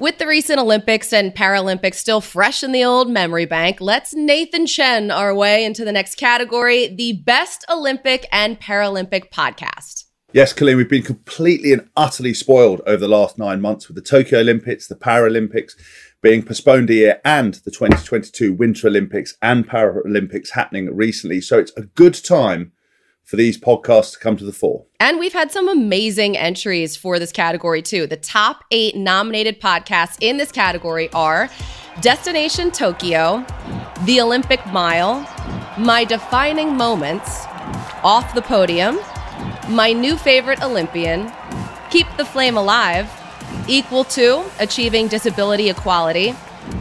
With the recent Olympics and Paralympics still fresh in the old memory bank, let's Nathan Chen our way into the next category, the Best Olympic and Paralympic Podcast. Yes, Colin, we've been completely and utterly spoiled over the last 9 months with the Tokyo Olympics, the Paralympics being postponed a year, and the 2022 Winter Olympics and Paralympics happening recently. So it's a good time for these podcasts to come to the fore. And we've had some amazing entries for this category too. The top 8 nominated podcasts in this category are Destination Tokyo, The Olympic Mile, My Defining Moments, Off the Podium, My New Favorite Olympian, Keep the Flame Alive, Equal to, Achieving Disability Equality,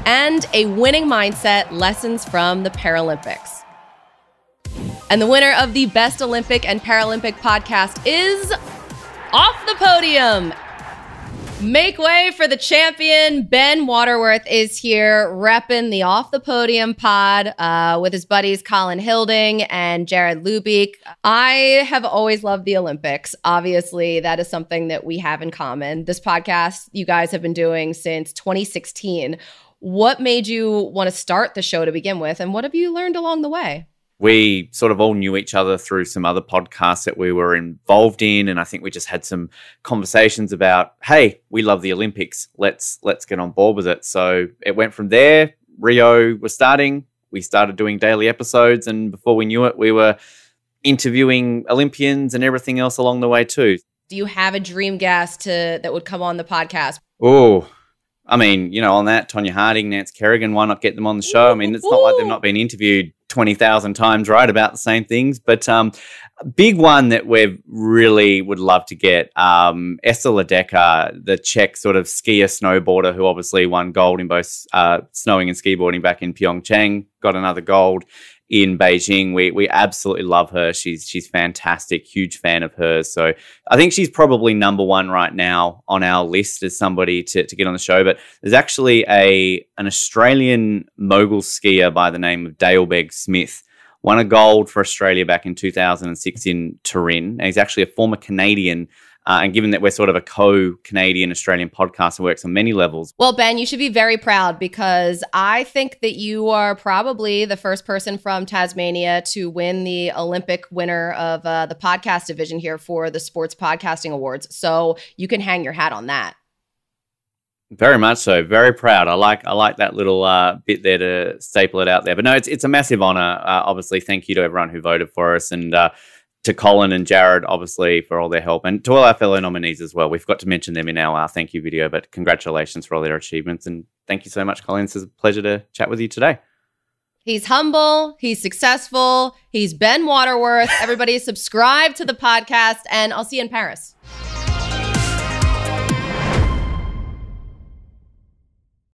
and A Winning Mindset, Lessons from the Paralympics. And the winner of the Best Olympic and Paralympic Podcast is Off the Podium. Make way for the champion. Ben Waterworth is here repping the Off the Podium pod with his buddies Colin Hilding and Jarrod Loobeek. I have always loved the Olympics. Obviously, that is something that we have in common. This podcast you guys have been doing since 2016. What made you want to start the show to begin with, and what have you learned along the way? We sort of all knew each other through some other podcasts that we were involved in. And I think we just had some conversations about, hey, we love the Olympics. Let's get on board with it. So it went from there. Rio was starting. We started doing daily episodes. And before we knew it, we were interviewing Olympians and everything else along the way too. Do you have a dream guest that would come on the podcast? Oh, I mean, you know, on that, Tonya Harding, Nance Kerrigan, why not get them on the show? I mean, it's not like they've not been interviewed 20,000 times, right, about the same things. But a big one that we really would love to get, Esther Ledecker, the Czech sort of skier, snowboarder who obviously won gold in both snowing and skiboarding back in Pyeongchang, got another gold in Beijing. We absolutely love her. She's fantastic, huge fan of hers. So I think she's probably number one right now on our list as somebody to get on the show. But there's actually an Australian mogul skier by the name of Dale Begg Smith, won a gold for Australia back in 2006 in Turin. And he's actually a former Canadian. And given that we're sort of a co-Canadian-Australian podcast and works on many levels. Well, Ben, you should be very proud because I think that you are probably the first person from Tasmania to win the Olympic winner of the podcast division here for the Sports Podcasting Awards. So you can hang your hat on that. Very much so. Very proud. I like that little bit there to staple it out there. But no, it's a massive honor. Obviously, thank you to everyone who voted for us, and to Colin and Jarrod, obviously, for all their help, and to all our fellow nominees as well. We forgot to mention them in our thank you video, but congratulations for all their achievements. And thank you so much, Colin. It's a pleasure to chat with you today. He's humble. He's successful. He's Ben Waterworth. Everybody subscribe to the podcast, and I'll see you in Paris.